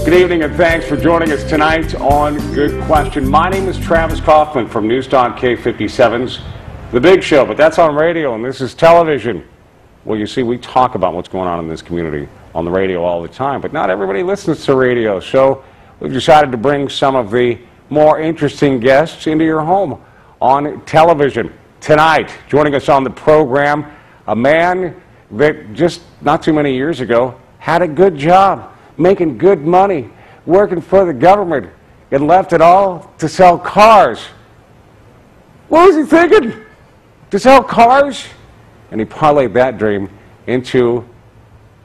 Good evening and thanks for joining us tonight on Good Question. My name is Travis Coffman from Newstalk K57's The Big Show, but that's on radio and this is television. Well, you see, we talk about what's going on in this community on the radio all the time, but not everybody listens to radio, so we've decided to bring some of the more interesting guests into your home on television. Tonight, joining us on the program, a man that just not too many years ago had a good job, making good money, working for the government, and left it all to sell cars. What was he thinking? To sell cars? And he parlayed that dream into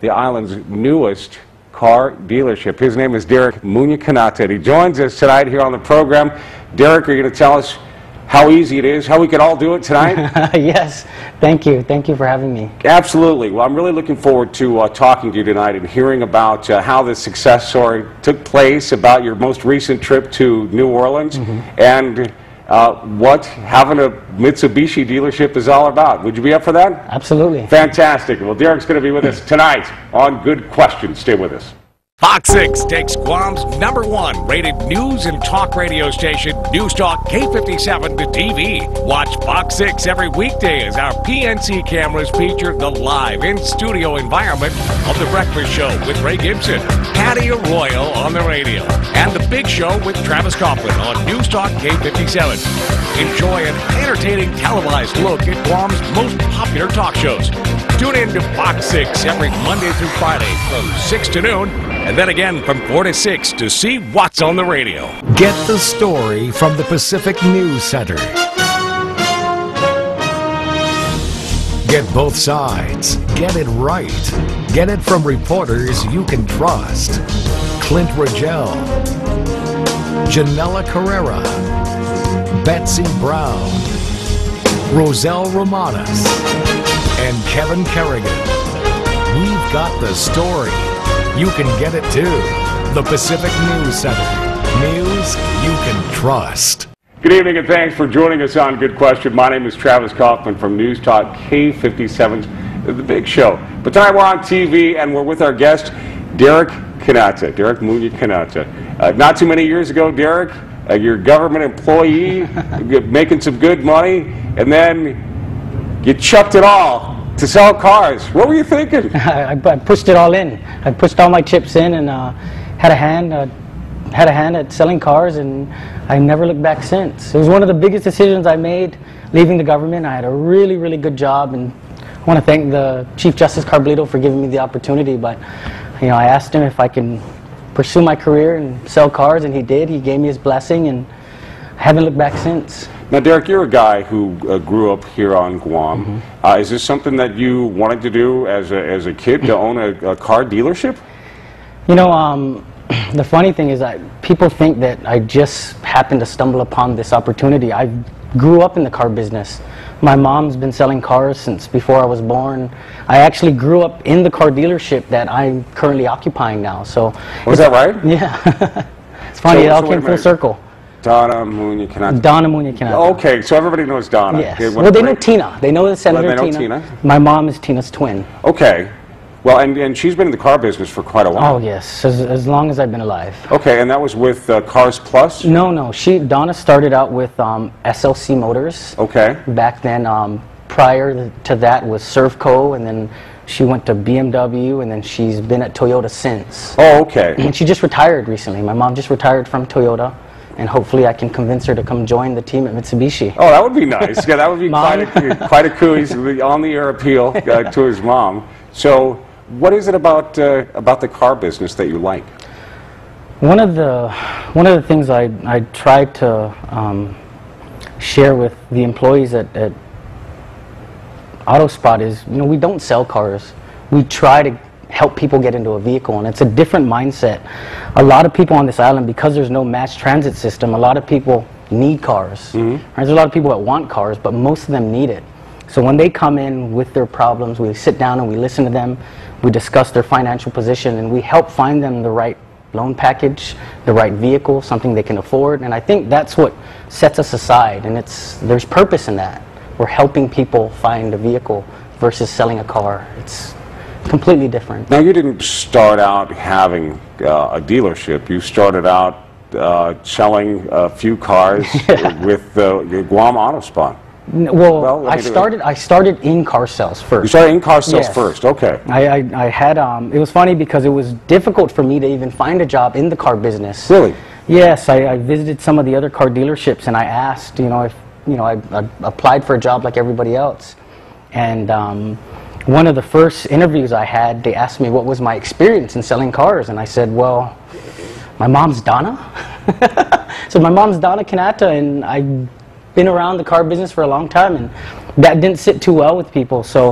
the island's newest car dealership. His name is Derrick Muna Quinata, and he joins us tonight here on the program. Derrick, are you going to tell us how easy it is, how we could all do it tonight? Yes, thank you. Thank you for having me. Absolutely. Well, I'm really looking forward to talking to you tonight and hearing about how this success story took place, about your most recent trip to New Orleans, and what having a Mitsubishi dealership is all about. Would you be up for that? Absolutely. Fantastic. Well, Derrick's going to be with us tonight on Good Question. Stay with us. Fox 6 takes Guam's #1 rated news and talk radio station, Newstalk K57 to TV. Watch Fox 6 every weekday as our PNC cameras feature the live in-studio environment of The Breakfast Show with Ray Gibson, Patty Arroyo on the radio, and The Big Show with Travis Coffman on Newstalk K57. Enjoy an entertaining televised look at Guam's most popular talk shows. Tune in to Fox 6 every Monday through Friday from 6 to noon, and then again from 4 to 6 to see what's on the radio. Get the story from the Pacific News Center. Get both sides. Get it right. Get it from reporters you can trust. Clint Rogel, Janella Carrera, Betsy Brown, Roselle Romanas, and Kevin Kerrigan. We've got the story. You can get it too. The Pacific News Center. News you can trust. Good evening and thanks for joining us on Good Question. My name is Travis Coffman from Newstalk K57's The Big Show. But tonight we're on TV and we're with our guest, Derrick Quinata, Derrick Muna Quinata. Not too many years ago, Derrick, you're a government employee, making some good money, and then you chucked it all to sell cars. What were you thinking? I pushed it all in. I pushed all my chips in and had a hand at selling cars, and I never looked back since. It was one of the biggest decisions I made leaving the government. I had a really, really good job, and I want to thank the Chief Justice Carblito for giving me the opportunity. But you know, I asked him if I can pursue my career and sell cars, and he did. He gave me his blessing, and I haven't looked back since. Now, Derrick, you're a guy who grew up here on Guam. Is this something that you wanted to do as a kid, to own a car dealership? You know, the funny thing is that people think that I just happened to stumble upon this opportunity. I grew up in the car business. My mom's been selling cars since before I was born. I actually grew up in the car dealership that I'm currently occupying now. So, was that right? Yeah. It's funny, it all came full circle. Donna Muna Quinata. Donna Muna Quinata. Okay, so everybody knows Donna. Yes. Okay, well, they know Tina. They know the Senator Tina. My mom is Tina's twin. Okay. Well, and she's been in the car business for quite a while. Oh, yes, as long as I've been alive. Okay, and that was with Cars Plus? No. Donna started out with SLC Motors. Okay. Back then, prior to that was Servco, and then she went to BMW, and then she's been at Toyota since. Oh, okay. And she just retired recently. My mom just retired from Toyota, and hopefully I can convince her to come join the team at Mitsubishi. Oh, that would be nice. Yeah, that would be quite a coup. He's on-the-air appeal to his mom. So, what is it about the car business that you like? One of the things I try to share with the employees at AutoSpot is, you know, we don't sell cars. We try to help people get into a vehicle, and it's a different mindset. A lot of people on this island, because there's no mass transit system, a lot of people need cars. There's a lot of people that want cars, but most of them need it. So when they come in with their problems, we sit down and we listen to them, we discuss their financial position, and we help find them the right loan package, the right vehicle, something they can afford. And I think that's what sets us aside, and there's purpose in that. We're helping people find a vehicle versus selling a car. It's Completely different. Now, you didn't start out having a dealership. You started out selling a few cars with Guam Auto Spa. Well, I started in car sales first. You started in car sales Yes. first, okay. I had, it was funny because it was difficult for me to even find a job in the car business. Really? Yes, I visited some of the other car dealerships and I asked, if, I applied for a job like everybody else. And one of the first interviews I had, they asked me what was my experience in selling cars. And I said, well, my mom's Donna. So my mom's Donna Quinata, and I've been around the car business for a long time, and that didn't sit too well with people. So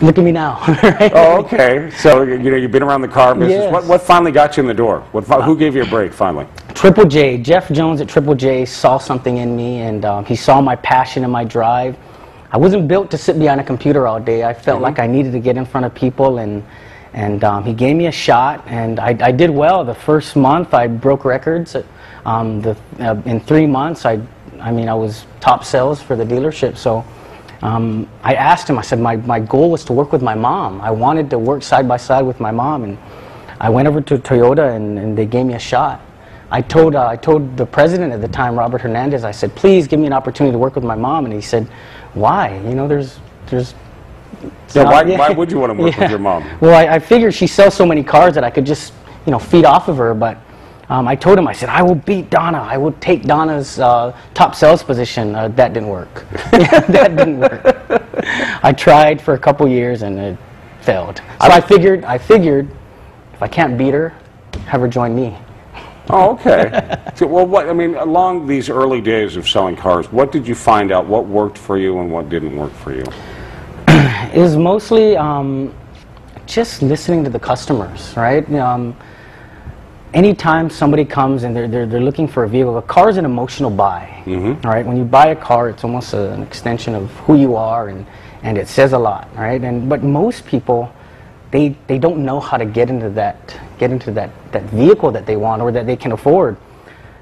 look at me now. Right? Oh, okay. So, you've been around the car business. Yes. What finally got you in the door? Who gave you a break finally? Triple J, Jeff Jones at Triple J saw something in me, and he saw my passion and my drive. I wasn't built to sit behind a computer all day. I felt like I needed to get in front of people, and he gave me a shot, and I did well. The first month I broke records. In 3 months I was top sales for the dealership. So I asked him, I said my goal was to work with my mom. I wanted to work side by side with my mom, and I went over to Toyota and they gave me a shot. I told the president at the time, Robert Hernandez, I said, please give me an opportunity to work with my mom. And he said, why? There's Why would you want to work with your mom? Well, I figured she sells so many cars that I could just, feed off of her. But I told him, I said, I will beat Donna. I will take Donna's top sales position. That didn't work. That didn't work. I tried for a couple years and it failed. So I figured if I can't beat her, have her join me. Oh, okay. So, well, along these early days of selling cars, what did you find out? What worked for you and what didn't work for you? It was mostly just listening to the customers, right? Anytime somebody comes and they're looking for a vehicle, a car is an emotional buy, right? When you buy a car, it's almost an extension of who you are, and it says a lot, right? But most people, they don't know how to get into that vehicle that they want or that they can afford.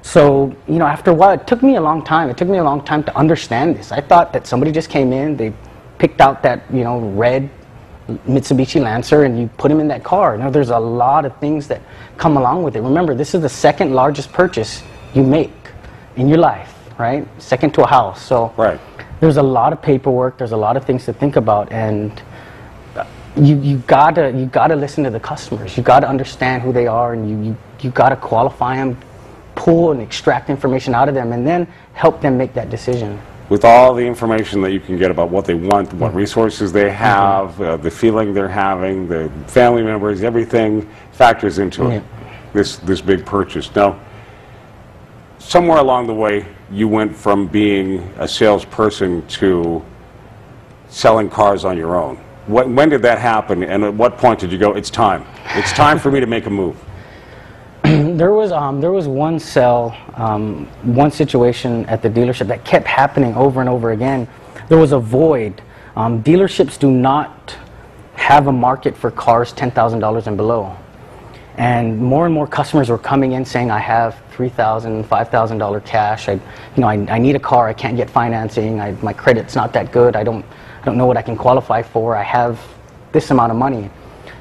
So, after a while, it took me a long time. It took me a long time to understand this. I thought that somebody just came in, they picked out that, red Mitsubishi Lancer and you put him in that car. Now, there's a lot of things that come along with it. Remember, this is the second largest purchase you make in your life, right? Second to a house. So there's a lot of paperwork, there's a lot of things to think about, and you gotta listen to the customers. You gotta understand who they are, and you gotta qualify them, pull and extract information out of them, and then help them make that decision. With all the information that you can get about what they want, what resources they have, the feeling they're having, the family members, everything factors into it. This big purchase. Now, somewhere along the way, you went from being a salesperson to selling cars on your own. When did that happen, and at what point did you go, it's time for me to make a move? There was one one situation at the dealership that kept happening over and over again. There was a void. Dealerships do not have a market for cars $10,000 and below. And more customers were coming in saying, I have $3,000, $5,000 cash. I need a car. I can't get financing. My credit's not that good. I don't know what I can qualify for. I have this amount of money.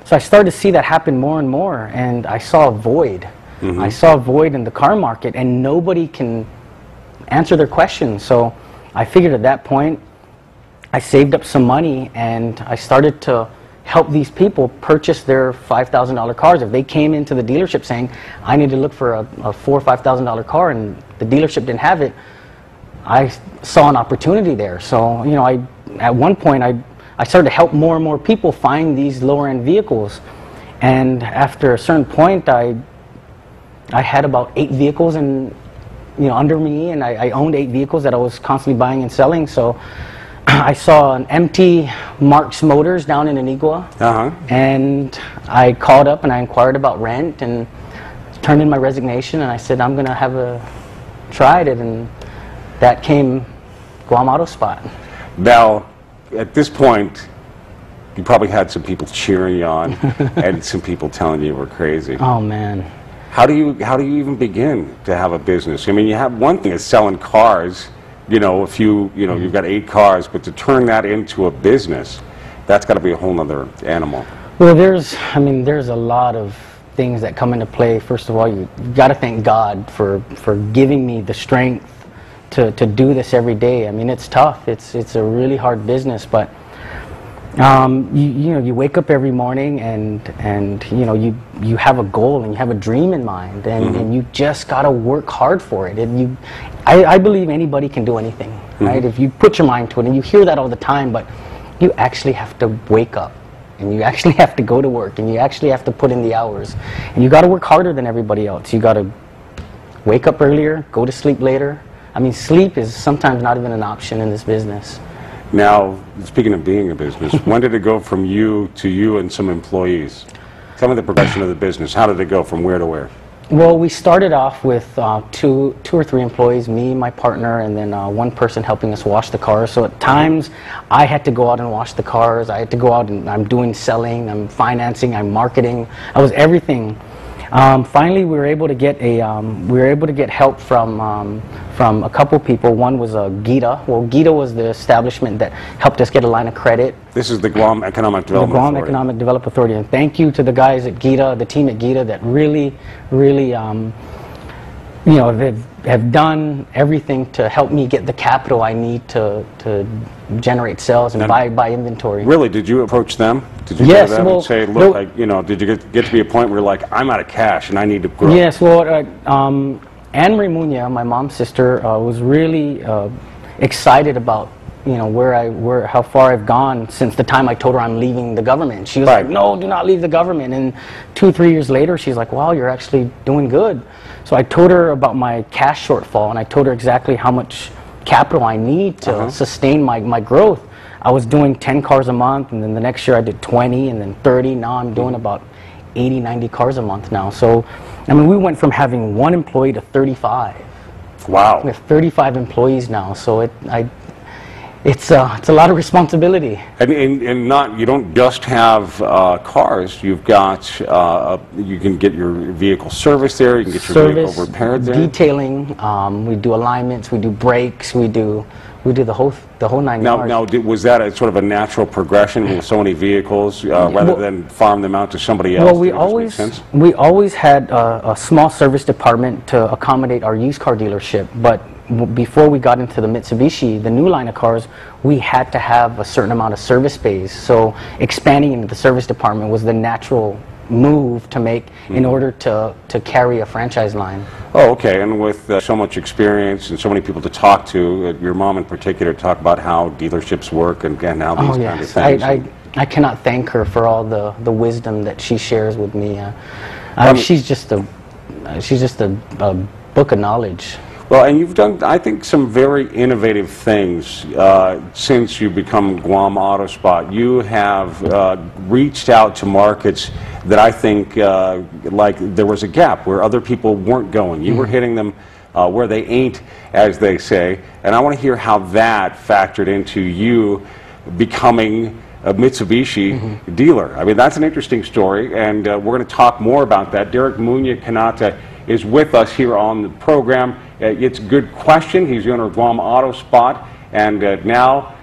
So I started to see that happen more and more, and I saw a void. I saw a void in the car market, and nobody can answer their questions. So I figured at that point, I saved up some money, and I started to help these people purchase their $5,000 cars. If they came into the dealership saying, I need to look for a $4,000 or $5,000 car, and the dealership didn't have it, I saw an opportunity there. So, at one point, I started to help more and more people find these lower-end vehicles. And after a certain point, I had about 8 vehicles under me, and I owned 8 vehicles that I was constantly buying and selling. So I saw an empty Marks Motors down in Antigua, and I called up and I inquired about rent and turned in my resignation, and I said, I'm going to have a try at it, and that came Guam Auto Spot. Now, at this point, you probably had some people cheering you on and some people telling you were crazy. Oh, man. How do you even begin to have a business? I mean, you have one thing is selling cars. If you've got 8 cars, but to turn that into a business, that's got to be a whole nother animal. Well, I mean, there's a lot of things that come into play. First of all, you've got to thank God for giving me the strength to do this every day. I mean, it's tough. It's a really hard business, but you know, you wake up every morning and you know, you have a goal and you have a dream in mind, and you just got to work hard for it. And I believe anybody can do anything, right? If you put your mind to it, and you hear that all the time, but you actually have to wake up. And you actually have to go to work, and you actually have to put in the hours. And you got to work harder than everybody else. You got to wake up earlier, go to sleep later. I mean, sleep is sometimes not even an option in this business. Now, speaking of being a business, when did it go from you to you and some employees? Tell me the progression of the business. How did it go from where to where? Well, we started off with two or three employees, me, my partner, and then one person helping us wash the cars. So at times, I had to go out and wash the cars. I had to go out and I'm doing selling, I'm financing, I'm marketing. I was everything. Finally, we were able to get help from a couple people. One was GITA. Well, GITA was the establishment that helped us get a line of credit. This is the Guam Economic Development Authority. The Guam Economic Development Authority. And thank you to the guys at GITA, the team at GITA, that really, you know, have done everything to help me get the capital I need to generate sales and buy inventory. Really? Did you approach them? Did you go to them and say, look, you know, did you get to be a point where you're like, I'm out of cash and I need to grow? Yes. Well, Anne-Marie Muna, my mom's sister, was really excited about, you know, how far I've gone since the time I told her I'm leaving the government. She was like, no, do not leave the government. And 2 or 3 years later, she's like, wow, you're actually doing good. So I told her about my cash shortfall, and I told her exactly how much capital I need to sustain my growth. I was doing 10 cars a month, and then the next year I did 20, and then 30. Now I'm doing about 80, 90 cars a month now. So, I mean, we went from having 1 employee to 35. Wow. We have 35 employees now, so it's a lot of responsibility. And not, you don't just have cars. You've got you can get your vehicle serviced there. You can get your vehicle repaired there. Detailing. We do alignments. We do brakes. We do the whole 9 yards. Now, was that a sort of a natural progression with so many vehicles, rather than farm them out to somebody else? Well, we always had a small service department to accommodate our used car dealership, but before we got into the Mitsubishi, the new line of cars, we had to have a certain amount of service bays. So expanding into the service department was the natural move to make in order to carry a franchise line. Oh, okay. And with so much experience and so many people to talk to, your mom in particular, talk about how dealerships work and how these kinds of things. I cannot thank her for all the wisdom that she shares with me. She's just a book of knowledge. Well, and you've done, I think, some very innovative things since you've become Guam Auto Spot. You have reached out to markets that I think, like there was a gap where other people weren't going. You were hitting them where they ain't, as they say. And I want to hear how that factored into you becoming a Mitsubishi dealer. I mean, that's an interesting story, and we're going to talk more about that. Derrick Muna Quinata is with us here on the program. It's a good question. He's the owner of Guam Auto Spot, and now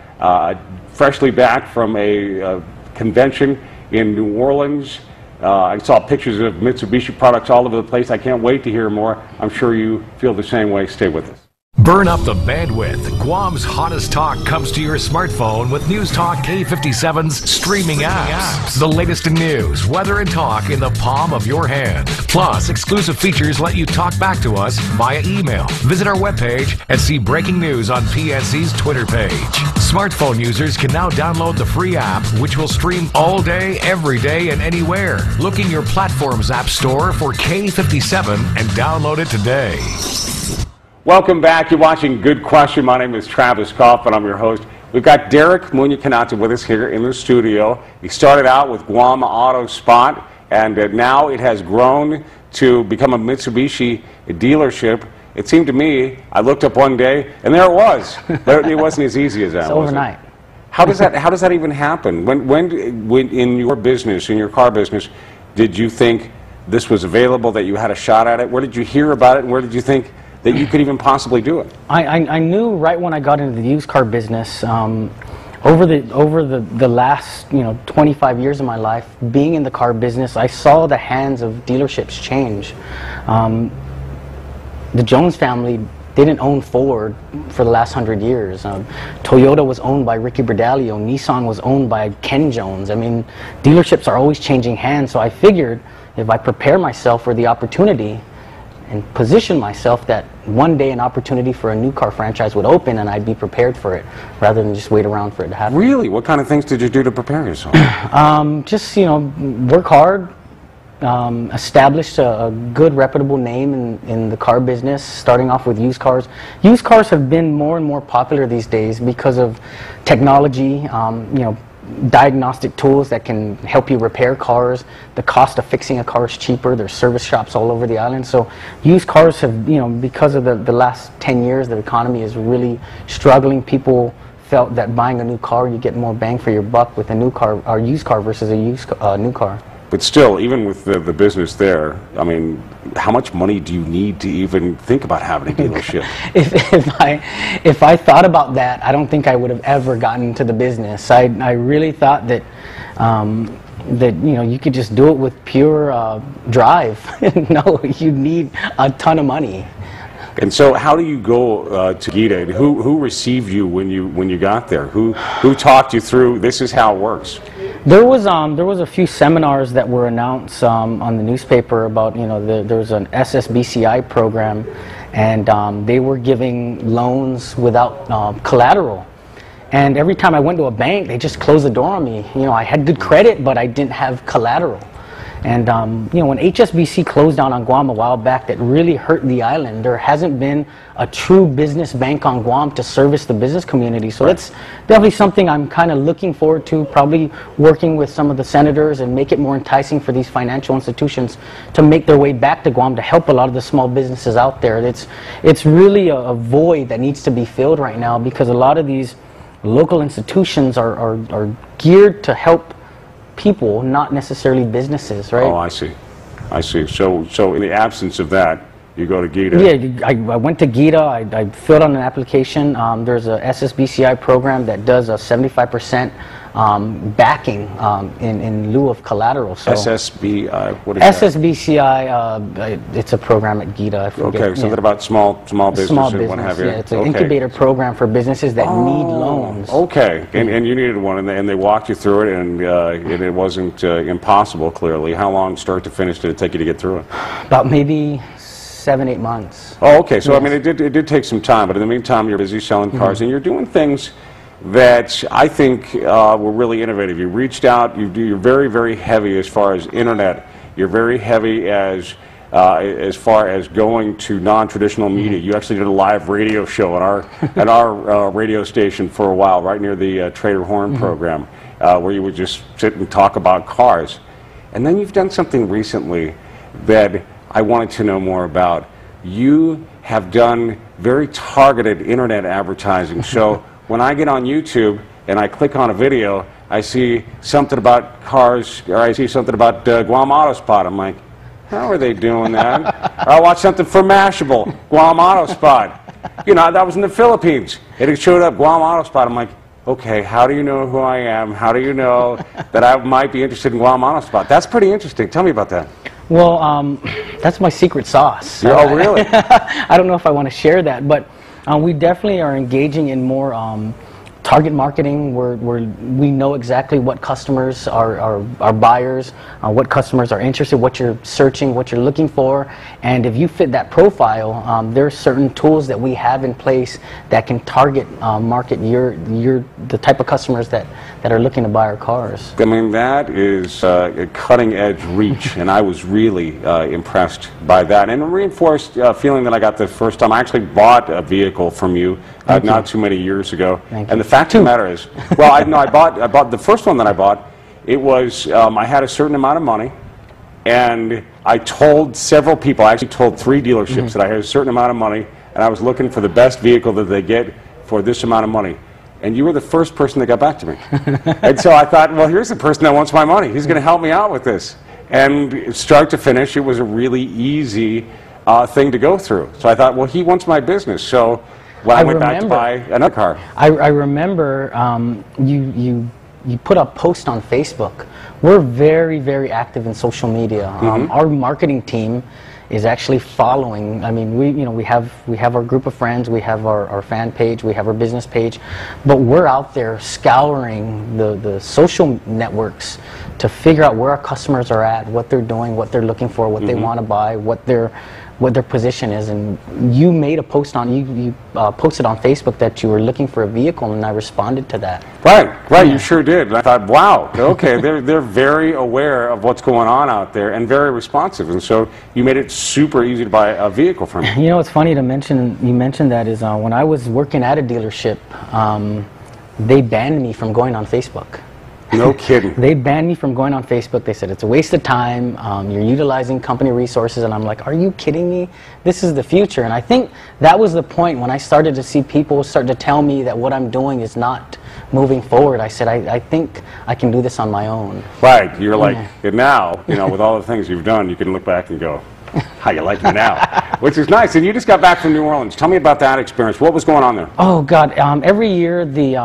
freshly back from a convention in New Orleans. I saw pictures of Mitsubishi products all over the place. I can't wait to hear more. I'm sure you feel the same way. Stay with us. Burn up the bandwidth. Guam's hottest talk comes to your smartphone with News Talk K57's streaming apps. The latest in news, weather, and talk in the palm of your hand. Plus, exclusive features let you talk back to us via email. Visit our webpage and see breaking news on PNC's Twitter page. Smartphone users can now download the free app, which will stream all day, every day, and anywhere. Look in your platform's app store for K57 and download it today. Welcome back. You're watching Good Question. My name is Travis Coffman. I'm your host. We've got Derrick Muna Quinata with us here in the studio. He started out with Guam Auto Spot, and now it has grown to become a Mitsubishi dealership. It seemed to me, I looked up one day, and there it was. But it wasn't as easy as that. It's overnight. How does that even happen? When in your business, in your car business, did you think this was available, that you had a shot at it? Where did you hear about it, and where did you think that you could even possibly do it? I knew right when I got into the used car business, a over the last 25 years of my life being in the car business, I saw the hands of dealerships change. The Jones family didn't own Ford for the last 100 years. Toyota was owned by Ricky Berdalio. Nissan was owned by Ken Jones. I mean, dealerships are always changing hands, so I figured if I prepare myself for the opportunity and position myself that one day an opportunity for a new car franchise would open and I'd be prepared for it rather than just wait around for it to happen. Really? What kind of things did you do to prepare yourself? Just, work hard. Established a good reputable name in the car business, starting off with used cars. Used cars have been more and more popular these days because of technology, diagnostic tools that can help you repair cars. The cost of fixing a car is cheaper. There's service shops all over the island. So used cars have, because of the last 10 years, the economy is really struggling. People felt that buying a new car, you get more bang for your buck with a new car or used car versus a new car. But still, even with the business there, I mean, how much money do you need to even think about having a dealership? if I thought about that, I don't think I would have ever gotten into the business. I really thought that you could just do it with pure drive. No, you need a ton of money. And so, how do you go to Gita? And who received you when you got there? Who talked you through? This is how it works. There was a few seminars that were announced on the newspaper about there was an SSBCI program, and they were giving loans without collateral. And every time I went to a bank, they just closed the door on me. I had good credit, but I didn't have collateral. And when HSBC closed down on Guam a while back, that really hurt the island. There hasn't been a true business bank on Guam to service the business community. So that's definitely something I'm kind of looking forward to, probably working with some of the senators and make it more enticing for these financial institutions to make their way back to Guam to help a lot of the small businesses out there. It's really a void that needs to be filled right now, because a lot of these local institutions are geared to help people, not necessarily businesses, right? Oh, I see. So in the absence of that, you go to Gita. Yeah, I went to Gita. I filled out an application. There's a SSBCI program that does a 75% backing in lieu of collateral. So SSBI, what is that? SSBCI, it's a program at Gita. I forget. Okay, something about small business and what have you. Yeah, it's an incubator program for businesses that need loans. Okay, and you needed one, and they walked you through it, and it wasn't impossible, clearly. How long, start to finish, did it take you to get through it? About maybe 7-8 months. Oh, okay. So yes. I mean, it did take some time, but in the meantime, you're busy selling cars, and you're doing things that I think were really innovative. You reached out. You're very, very heavy as far as internet. You're very heavy as far as going to non-traditional media. You actually did a live radio show at our radio station for a while, right near the Trader Horn program, where you would just sit and talk about cars. And then you've done something recently that I wanted to know more about. You have done very targeted internet advertising. So when I get on YouTube and I click on a video, I see something about cars, or I see something about Guam Auto Spot. I'm like, how are they doing that? Or I watch something for Mashable, Guam Auto Spot. That was in the Philippines. It showed up, Guam Auto Spot. I'm like, okay, how do you know who I am? How do you know that I might be interested in Guam Auto Spot? That's pretty interesting. Tell me about that. Well, that's my secret sauce. Oh, really? I don't know if I want to share that, but we definitely are engaging in more target marketing, where we know exactly what customers are buyers, what customers are interested, what you're searching, what you're looking for, and if you fit that profile, there are certain tools that we have in place that can target market the type of customers that are looking to buy our cars. I mean, that is a cutting-edge reach, and I was really impressed by that, and a reinforced feeling that I got the first time. I actually bought a vehicle from you not too many years ago, and the fact of the matter is, well, I bought the first one that I bought. It was I had a certain amount of money, and I told several people. I actually told 3 dealerships that I had a certain amount of money, and I was looking for the best vehicle that they get for this amount of money. And you were the first person that got back to me. And so I thought, well, here's the person that wants my money. He's going to help me out with this. And start to finish, it was a really easy thing to go through. So I thought, well, he wants my business. So Well, I went back to buy another car. I remember you put a post on Facebook. We're very, very active in social media. Our marketing team is actually following. I mean, we have our group of friends, we have our fan page, we have our business page, but we're out there scouring the social networks to figure out where our customers are at, what they're doing, what they're looking for, what they want to buy, what their position is. And you made a post on you posted on Facebook that you were looking for a vehicle, and I responded to that. Right, yeah. You sure did. And I thought, wow, okay, they're very aware of what's going on out there and very responsive, and so you made it super easy to buy a vehicle from them. You know, it's funny to mention, you mentioned that is when I was working at a dealership, they banned me from going on Facebook. No kidding. They banned me from going on Facebook. They said it's a waste of time. You're utilizing company resources, and I'm like, are you kidding me? This is the future. And I think that was the point when I started to see people start to tell me that what I'm doing is not moving forward. I said, I think I can do this on my own. Right. You're like, and now, you know, with all the things you've done, you can look back and go, how you like me now? Which is nice. And you just got back from New Orleans. Tell me about that experience. What was going on there? Oh God! Every year, the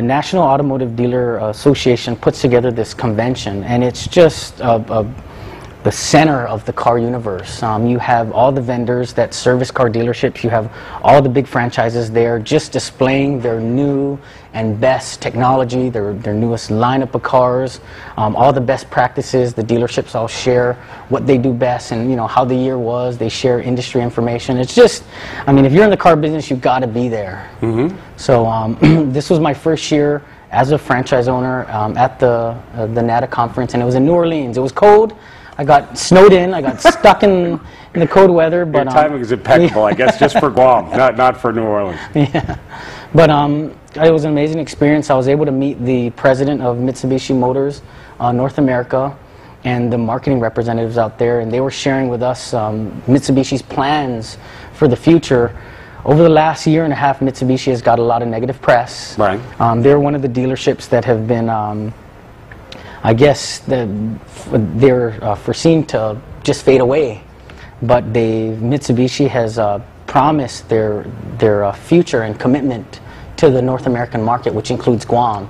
National Automotive Dealer Association puts together this convention, and it's just the center of the car universe. You have all the vendors that service car dealerships. You have all the big franchises there, just displaying their new and best technology, their newest lineup of cars, all the best practices. The dealerships all share what they do best, and you know how the year was. They share industry information. It's just, I mean, if you're in the car business, you've got to be there. So this was my first year as a franchise owner at the NADA conference, and it was in New Orleans. It was cold. I got snowed in. I got stuck in the cold weather. But your timing is impeccable, I guess, just for Guam, not for New Orleans. Yeah, but it was an amazing experience. I was able to meet the president of Mitsubishi Motors North America and the marketing representatives out there, and they were sharing with us Mitsubishi's plans for the future. Over the last year and a half, Mitsubishi has got a lot of negative press. Right. They're one of the dealerships that have been I guess they're foreseen to just fade away, but Mitsubishi has promised their future and commitment to the North American market, which includes Guam.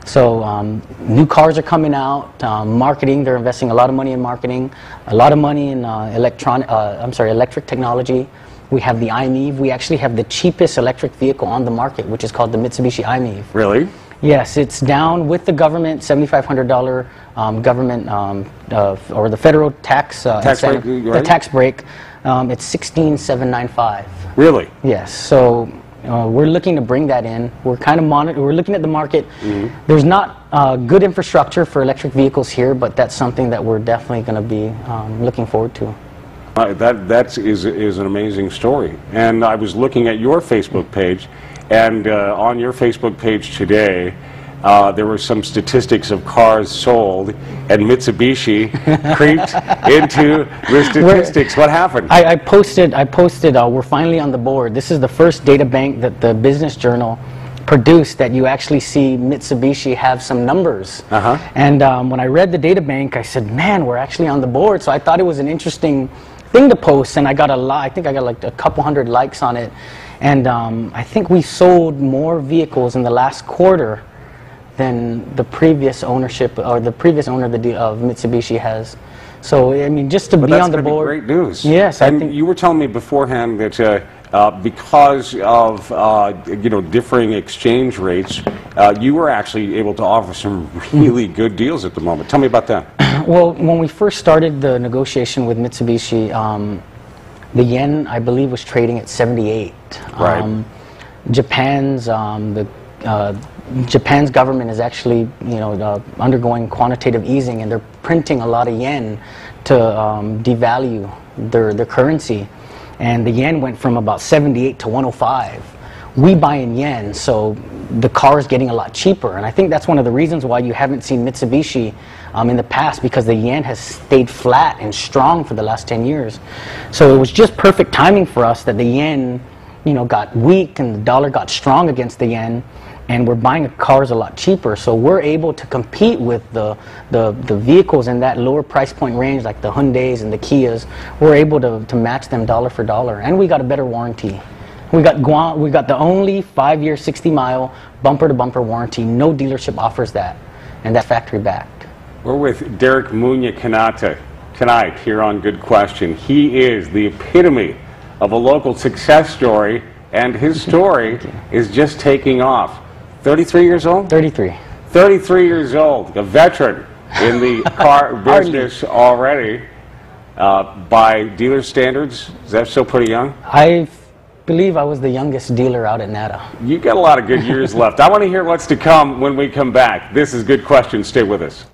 So new cars are coming out, marketing. They're investing a lot of money in marketing, a lot of money in electric technology. We have the iMEV. We actually have the cheapest electric vehicle on the market, which is called the Mitsubishi iMEV. Really? Yes, it's down with the government, $7,500 government or the federal tax break, the tax break. It's $16,795. Really? Yes. So we're looking to bring that in. We're kind of we're looking at the market. There's not good infrastructure for electric vehicles here, but that's something that we're definitely going to be looking forward to. That is an amazing story. And I was looking at your Facebook page. And on your Facebook page today, there were some statistics of cars sold, and Mitsubishi creeped into the statistics. What happened? I posted, we're finally on the board. This is the first data bank that the Business Journal produced that you actually see Mitsubishi have some numbers. And when I read the data bank, I said, man, we're actually on the board. So I thought it was an interesting thing to post, and I got a lot. I think I got like a couple hundred likes on it. And I think we sold more vehicles in the last quarter than the previous ownership or the previous owner of Mitsubishi has. So I mean, just to be on the board. Great news. Yes, and I think you were telling me beforehand that because of differing exchange rates, you were actually able to offer some really good deals at the moment. Tell me about that. Well, when we first started the negovation with Mitsubishi. The yen, I believe, was trading at 78. Right. Japan's government is actually, undergoing quantitative easing, and they're printing a lot of yen to devalue their currency. And the yen went from about 78 to 105. We buy in yen, so the car is getting a lot cheaper. And I think that's one of the reasons why you haven't seen Mitsubishi in the past, because the yen has stayed flat and strong for the last 10 years. So it was just perfect timing for us that the yen, got weak and the dollar got strong against the yen, and we're buying cars a lot cheaper. So we're able to compete with the vehicles in that lower price point range, like the Hyundais and the Kias. We're able to match them dollar for dollar, and we got a better warranty. We got Guam. We got the only 5-year, 60-mile bumper-to-bumper warranty. No dealership offers that, and that factory backed. We're with Derrick Muna Quinata tonight here on Good Question. He is the epitome of a local success story, and his story is just taking off. 33 years old? 33. 33 years old, a veteran in the car business already. By dealer standards, is that still pretty young? I believe I was the youngest dealer out at NADA. You got a lot of good years left. I want to hear what's to come when we come back. This is Good Question. Stay with us.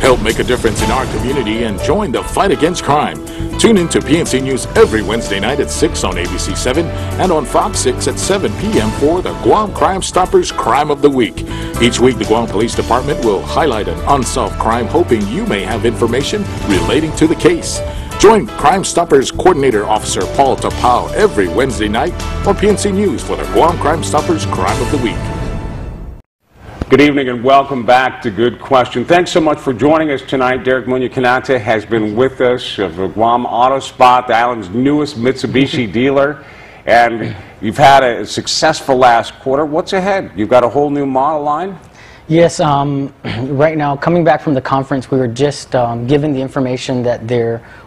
Help make a difference in our community and join the fight against crime. Tune in to PNC News every Wednesday night at 6 on ABC 7 and on Fox 6 at 7 p.m. for the Guam Crime Stoppers Crime of the Week. Each week, the Guam Police Department will highlight an unsolved crime, hoping you may have information relating to the case. Join Crime Stoppers Coordinator Officer Paul Tapao every Wednesday night on PNC News for the Guam Crime Stoppers Crime of the Week. Good evening and welcome back to Good Question. Thanks so much for joining us tonight. Derrick Muna Quinata has been with us of the Guam Auto Spot, the island's newest Mitsubishi dealer, and you've had a successful last quarter. What's ahead? You've got a whole new model line? Yes, right now, coming back from the conference, we were just given the information that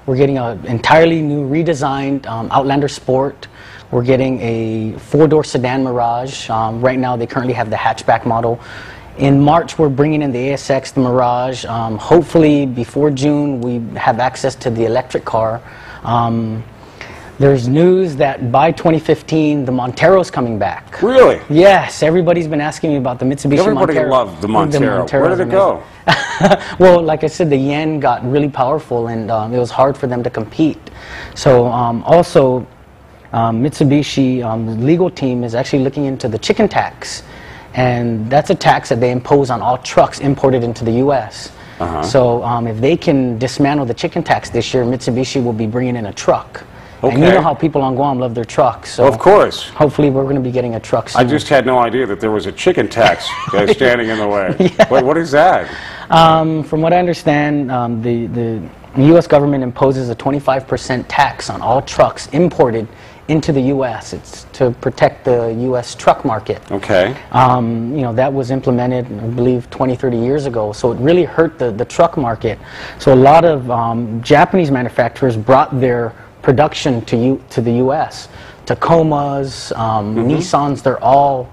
we're getting an entirely new redesigned Outlander Sport. We're getting a 4-door sedan Mirage. Right now, they currently have the hatchback model. In March, we're bringing in the ASX, the Mirage. Hopefully, before June, we have access to the electric car. There's news that by 2015, the Montero's coming back. Really? Yes, everybody's been asking me about the Mitsubishi Everybody Montero. loved the Montero. Where did it go? Well, like I said, the yen got really powerful, and it was hard for them to compete. So also, Mitsubishi legal team is actually looking into the chicken tax, and that's a tax that they impose on all trucks imported into the U.S. So if they can dismantle the chicken tax this year, Mitsubishi will be bringing in a truck. Okay. And you know how people on Guam love their trucks. So of course. Hopefully we're going to be getting a truck soon. I just had no idea that there was a chicken tax standing in the way. Yeah. Wait, what is that? From what I understand, the U.S. government imposes a 25% tax on all trucks imported into the U.S. It's to protect the U.S. truck market. Okay. You know, that was implemented, I believe, 20, 30 years ago. So it really hurt the truck market. So a lot of Japanese manufacturers brought their production to the U.S. Tacomas, Nissans, they're all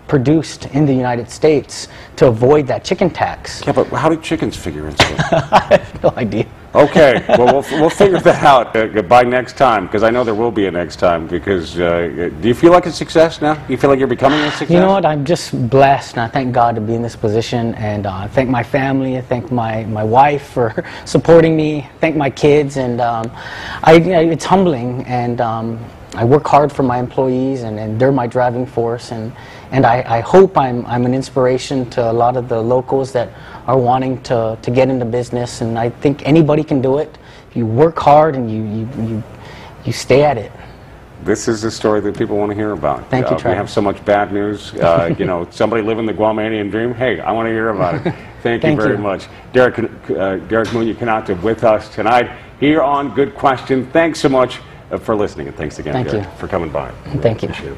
produced in the United States to avoid that chicken tax. Yeah, but how do chickens figure into it? I have no idea. Okay, well, we'll figure that out by next time, because I know there will be a next time. Because do you feel like a success now? Do you feel like you're becoming a success? You know what? I'm just blessed, and I thank God to be in this position, and I thank my family, I thank my wife for supporting me, thank my kids, and it's humbling, and I work hard for my employees, and they're my driving force, and I hope I'm an inspiration to a lot of the locals that are wanting to get into business, and I think anybody can do it if you work hard and you stay at it. This is the story that people want to hear about. Thank you, Travis. We have so much bad news. You know, somebody living the Guamanian dream. Hey, I want to hear about it. Thank you very much. Derrick Muna Quinata with us tonight here on Good Question. Thanks so much for listening, and thanks again, Derrick, for coming by. Thank you. Appreciate it.